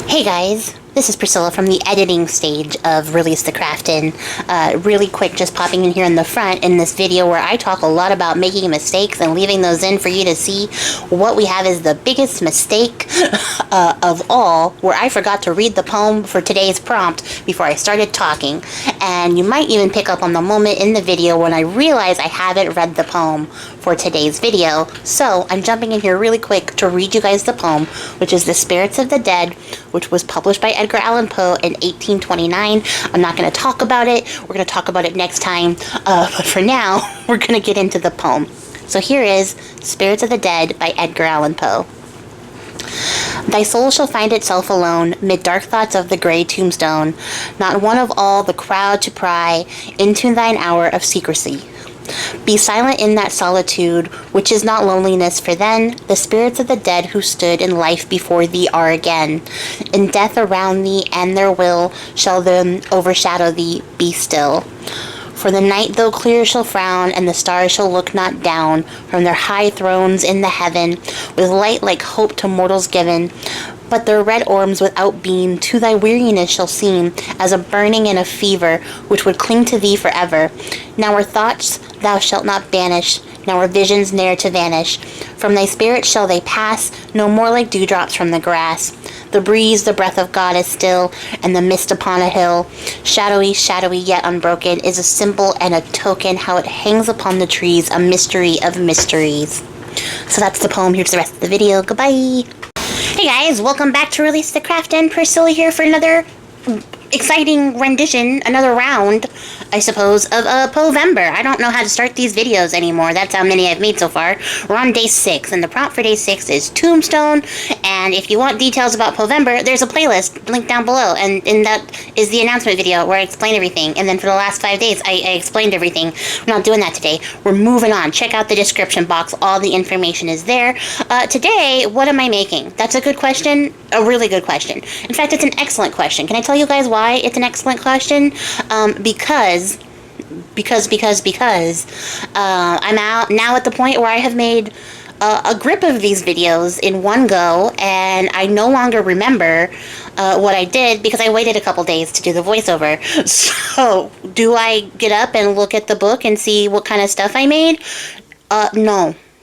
Hey guys, this is Priscilla from the editing stage of Release the Craftin. Really quick, just popping in here in the front in this video where I talk a lot about making mistakes and leaving those in for you to see. What we have is the biggest mistake of all, where I forgot to read the poem for today's prompt before I started talking. And you might even pick up on the moment in the video when I realize I haven't read the poem for today's video. So I'm jumping in here really quick to read you guys the poem, which is The Spirits of the Dead, which was published by Edgar Allan Poe in 1829. I'm not going to talk about it. We're going to talk about it next time. But for now, we're going to get into the poem. So here is Spirits of the Dead by Edgar Allan Poe. Thy soul shall find itself alone, mid dark thoughts of the grey tombstone, not one of all the crowd to pry into thine hour of secrecy. Be silent in that solitude, which is not loneliness, for then the spirits of the dead who stood in life before thee are again. In death around thee, and their will shall then overshadow thee. Be still. For the night though clear shall frown, and the stars shall look not down from their high thrones in the heaven, with light like hope to mortals given. But their red orbs without beam to thy weariness shall seem as a burning and a fever, which would cling to thee forever. Now our thoughts thou shalt not banish, now our visions ne'er to vanish. From thy spirit shall they pass, no more like dewdrops from the grass. The breeze, the breath of God is still, and the mist upon a hill, shadowy, shadowy yet unbroken, is a symbol and a token how it hangs upon the trees, a mystery of mysteries. So that's the poem. Here's the rest of the video. Goodbye. Hey guys, welcome back to Release the Craftin. Priscilla here for another exciting rendition, another round, I suppose, of Poevember. I don't know how to start these videos anymore. That's how many I've made so far. We're on day 6, and the prompt for day 6 is Tombstone. And if you want details about Poevember, there's a playlist linked down below, and that is the announcement video where I explain everything. And then for the last 5 days, I explained everything. We're not doing that today. We're moving on. Check out the description box. All the information is there. Today, what am I making? That's a good question. A really good question. In fact, it's an excellent question. Can I tell you guys why it's an excellent question? Because I'm out now at the point where I have made a grip of these videos in one go, and I no longer remember what I did because I waited a couple days to do the voiceover. So, do I get up and look at the book and see what kind of stuff I made?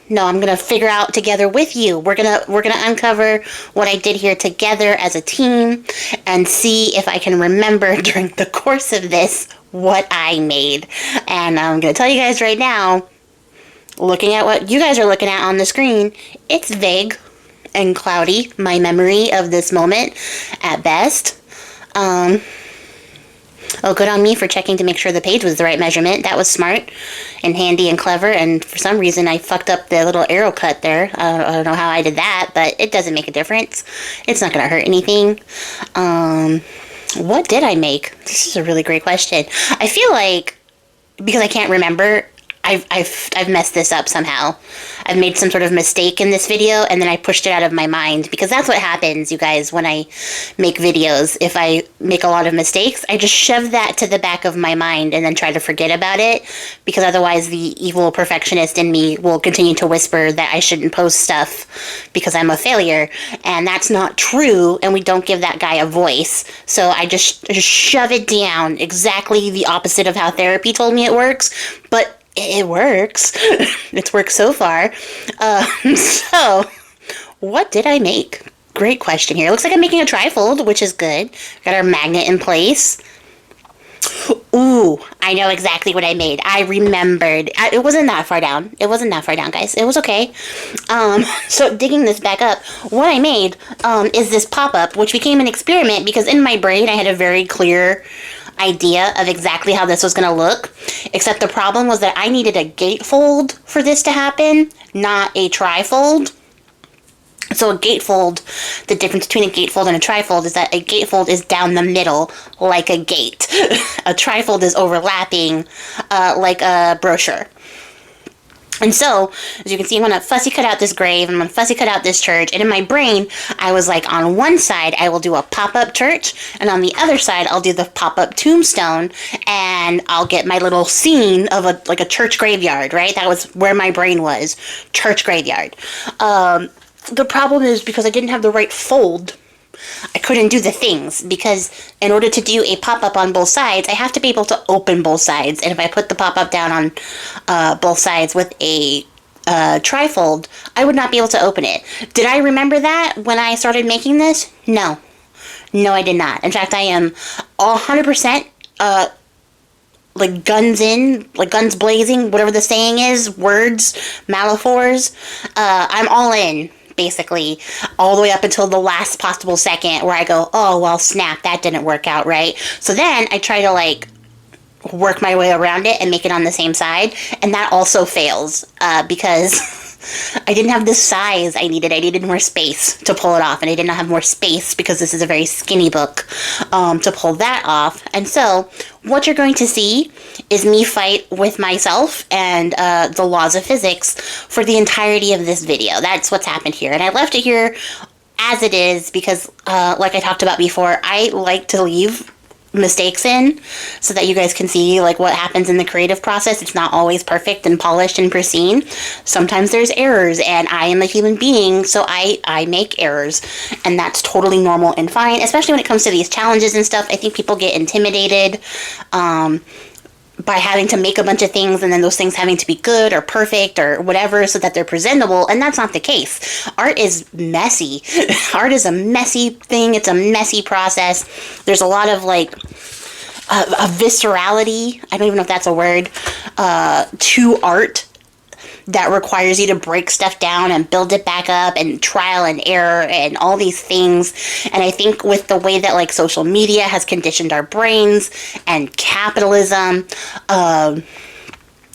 No, I'm gonna figure out together with you. We're gonna uncover what I did here together as a team and see if I can remember during the course of this what I made. And I'm gonna tell you guys right now, looking at what you guys are looking at on the screen, it's vague and cloudy, my memory of this moment at best. Oh, good on me for checking to make sure the page was the right measurement. That was smart and handy and clever, and for some reason I fucked up the little arrow cut there. I don't know how I did that, but it doesn't make a difference. It's not going to hurt anything. What did I make? This is a really great question. I feel like, because I can't remember, I've messed this up somehow. I've made some sort of mistake in this video, and then I pushed it out of my mind, because that's what happens, you guys, when I make videos. If I make a lot of mistakes, I just shove that to the back of my mind and then try to forget about it, because otherwise the evil perfectionist in me will continue to whisper that I shouldn't post stuff because I'm a failure, and that's not true, and we don't give that guy a voice. So I just shove it down, exactly the opposite of how therapy told me it works, but it works. It's worked so far. So, what did I make? Great question here. Looks like I'm making a trifold, which is good. Got our magnet in place. Ooh, I know exactly what I made. I remembered. It wasn't that far down. It wasn't that far down, guys. It was okay. So digging this back up, what I made is this pop-up, which became an experiment because in my brain I had a very clear idea of exactly how this was going to look, except the problem was that I needed a gatefold for this to happen, not a trifold. So a gatefold, the difference between a gatefold and a trifold is that a gatefold is down the middle like a gate. A trifold is overlapping like a brochure. And so, as you can see, I'm going to fussy cut out this grave, I'm going to fussy cut out this church, and in my brain, I was like, on one side, I will do a pop-up church, and on the other side, I'll do the pop-up tombstone, and I'll get my little scene of a church graveyard, right? That was where my brain was, church graveyard. The problem is, because I didn't have the right fold, I couldn't do the things, because in order to do a pop-up on both sides, I have to be able to open both sides. And if I put the pop-up down on both sides with a trifold, I would not be able to open it. Did I remember that when I started making this? No. No, I did not. In fact, I am 100% like guns in, like guns blazing, whatever the saying is, words, metaphors. I'm all in, basically, all the way up until the last possible second where I go, oh, well, snap, that didn't work out right. So then I try to, like, work my way around it and make it on the same side, and that also fails, because I didn't have the size I needed. I needed more space to pull it off, and I did not have more space, because this is a very skinny book, to pull that off. And so what you're going to see is me fight with myself and the laws of physics for the entirety of this video. That's what's happened here, and I left it here as it is because, like I talked about before, I like to leave mistakes in so that you guys can see like what happens in the creative process. It's not always perfect and polished and pristine. Sometimes there's errors, and I am a human being, so I make errors, and that's totally normal and fine, especially when it comes to these challenges and stuff. I think people get intimidated by having to make a bunch of things, and then those things having to be good or perfect or whatever so that they're presentable, and that's not the case. Art is messy. Art is a messy thing. It's a messy process. There's a lot of like a viscerality, I don't even know if that's a word, to art that requires you to break stuff down and build it back up, and trial and error and all these things. And I think with the way that like social media has conditioned our brains and capitalism,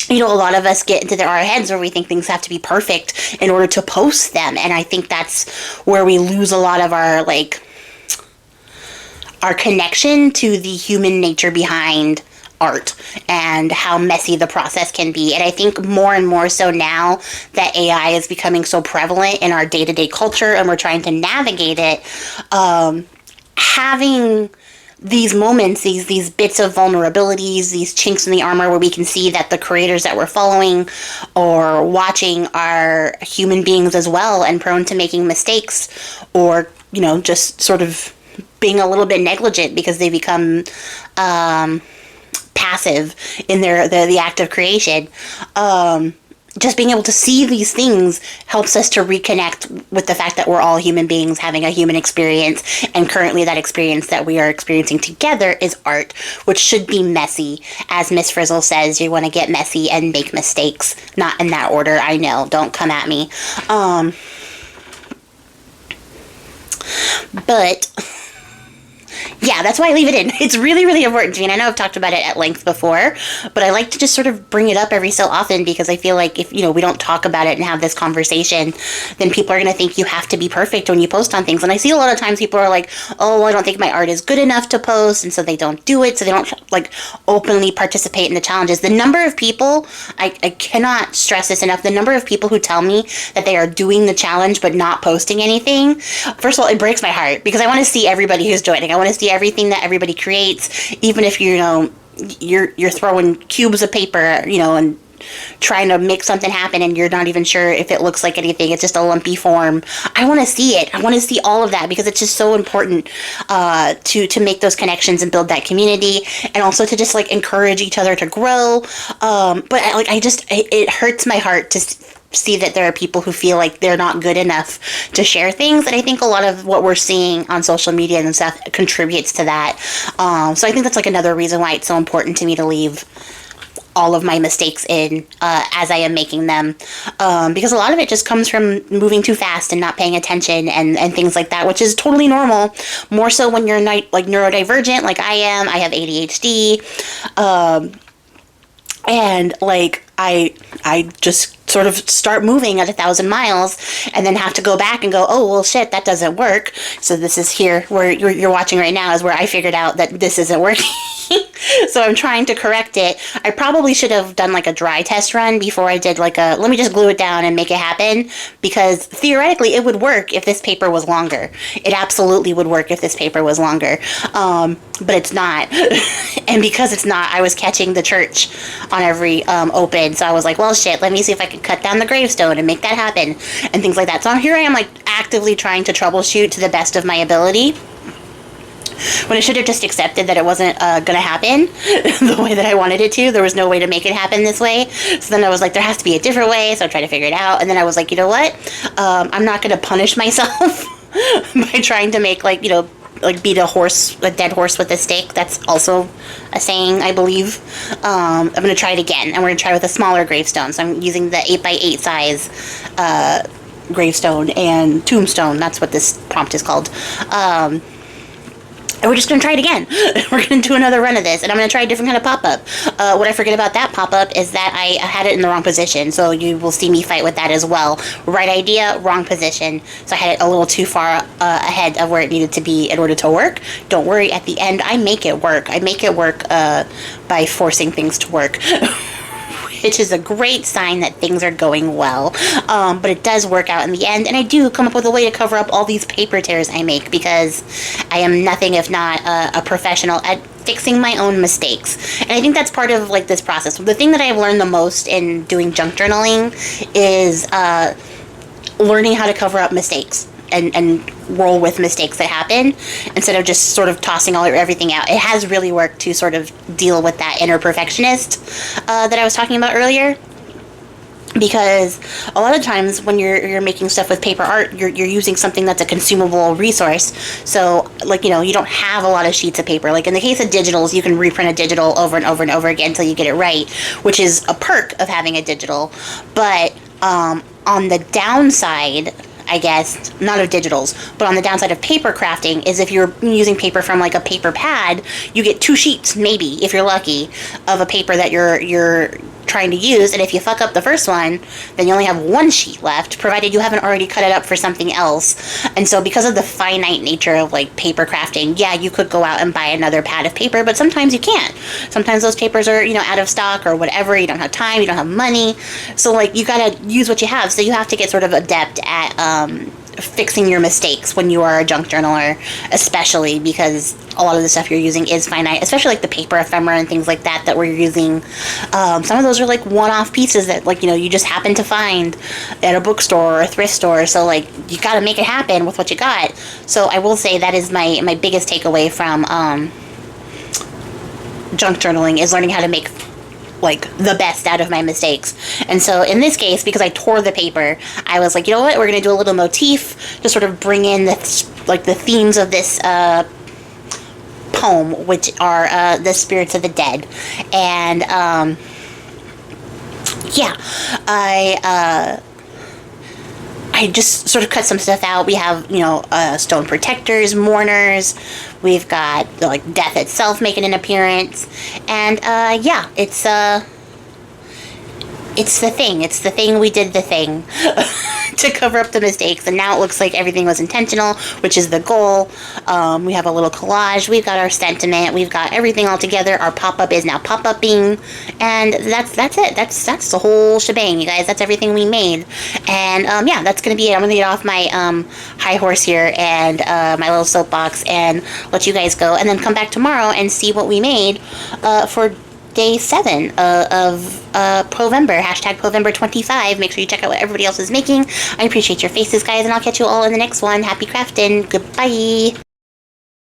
you know, a lot of us get into our heads where we think things have to be perfect in order to post them. And I think that's where we lose a lot of our like our connection to the human nature behind art and how messy the process can be. And I think more and more so now that AI is becoming so prevalent in our day-to-day culture and we're trying to navigate it, having these moments, these bits of vulnerabilities, these chinks in the armor where we can see that the creators that we're following or watching are human beings as well and prone to making mistakes, or, you know, just sort of being a little bit negligent because they become passive in the act of creation. Just being able to see these things helps us to reconnect with the fact that we're all human beings having a human experience, and currently that experience that we are experiencing together is art, which should be messy. As Miss Frizzle says, you want to get messy and make mistakes. Not in that order, I know, don't come at me. But yeah, that's why I leave it in. It's really, really important to me, and I know I've talked about it at length before, but I like to just sort of bring it up every so often, because I feel like if, you know, we don't talk about it and have this conversation, then people are going to think you have to be perfect when you post on things. And I see a lot of times people are like, oh, I don't think my art is good enough to post, and so they don't do it, so they don't, like, openly participate in the challenges. The number of people, I cannot stress this enough, the number of people who tell me that they are doing the challenge but not posting anything, first of all, it breaks my heart, because I want to see everybody who's joining. I want to see everything that everybody creates, even if you're throwing cubes of paper, you know, and trying to make something happen and you're not even sure if it looks like anything. It's just a lumpy form. I want to see it. I want to see all of that, because it's just so important to make those connections and build that community, and also to just like encourage each other to grow. But it hurts my heart to see that there are people who feel like they're not good enough to share things, and I think a lot of what we're seeing on social media and stuff contributes to that. So I think that's like another reason why it's so important to me to leave all of my mistakes in as I am making them, because a lot of it just comes from moving too fast and not paying attention and things like that, which is totally normal, more so when you're like neurodivergent like I am. I have ADHD, and like I just sort of start moving at 1,000 miles and then have to go back and go, oh, well, shit, that doesn't work. So this is here where you're watching right now is where I figured out that this isn't working. So I'm trying to correct it. I probably should have done like a dry test run before I did like let me just glue it down and make it happen, because theoretically it would work if this paper was longer. It absolutely would work if this paper was longer. But it's not. And because it's not, I was catching the church on every open. So I was like, well, shit, let me see if I can cut down the gravestone and make that happen and things like that. So here I am like actively trying to troubleshoot to the best of my ability, when I should have just accepted that it wasn't going to happen the way that I wanted it to. There was no way to make it happen this way. So then I was like, there has to be a different way. So I tried to figure it out. And then I was like, you know what? I'm not going to punish myself by trying to make, like, you know, like beat a dead horse with a stick. That's also a saying, I believe. I'm going to try it again. And we're going to try with a smaller gravestone. So I'm using the 8x8 size gravestone and Tombstone. That's what this prompt is called. And we're just going to try it again. We're going to do another run of this, and I'm going to try a different kind of pop-up. What I forget about that pop-up is that I had it in the wrong position, so you will see me fight with that as well. Right idea, wrong position. So I had it a little too far ahead of where it needed to be in order to work. Don't worry, at the end, I make it work. I make it work by forcing things to work. Which is a great sign that things are going well. But it does work out in the end, and I do come up with a way to cover up all these paper tears I make, because I am nothing if not a professional at fixing my own mistakes. And I think that's part of, like, this process. The thing that I've learned the most in doing junk journaling is learning how to cover up mistakes and roll with mistakes that happen instead of just sort of tossing everything out. It has really worked to sort of deal with that inner perfectionist that I was talking about earlier. Because a lot of times when you're making stuff with paper art, you're using something that's a consumable resource. So, like, you know, you don't have a lot of sheets of paper. Like in the case of digitals, you can reprint a digital over and over and over again until you get it right, which is a perk of having a digital. But on the downside, I guess, not of digitals, but on the downside of paper crafting, is if you're using paper from, like, a paper pad, you get 2 sheets, maybe, if you're lucky, of a paper that you're trying to use, and if you fuck up the first one, then you only have 1 sheet left, provided you haven't already cut it up for something else. And so because of the finite nature of, like, paper crafting, yeah, you could go out and buy another pad of paper, but sometimes you can't. Sometimes those papers are, you know, out of stock or whatever, you don't have time, you don't have money, so, like, you gotta use what you have. So you have to get sort of adept at fixing your mistakes when you are a junk journaler, especially because a lot of the stuff you're using is finite, especially like the paper ephemera and things like that we're using. Some of those are like one-off pieces that, like, you know, you just happen to find at a bookstore or a thrift store, so, like, you gotta make it happen with what you got. So I will say that is my biggest takeaway from junk journaling, is learning how to make, like, the best out of my mistakes. And so in this case, because I tore the paper, I was like, you know what, we're gonna do a little motif to sort of bring in the themes of this poem, which are the spirits of the dead. And yeah, I just sort of cut some stuff out. We have, you know, stone protectors, mourners. We've got, like, death itself making an appearance. And, yeah, it's the thing. It's the thing. We did the thing to cover up the mistakes. And now it looks like everything was intentional, which is the goal. We have a little collage. We've got our sentiment. We've got everything all together. Our pop-up is now pop-upping. And that's it. That's the whole shebang, you guys. That's everything we made. And, yeah, that's going to be it. I'm going to get off my high horse here and my little soapbox and let you guys go. And then come back tomorrow and see what we made for day 7 of Poevember, hashtag Poevember25. Make sure you check out what everybody else is making. I appreciate your faces, guys, and I'll catch you all in the next one. Happy crafting. Goodbye.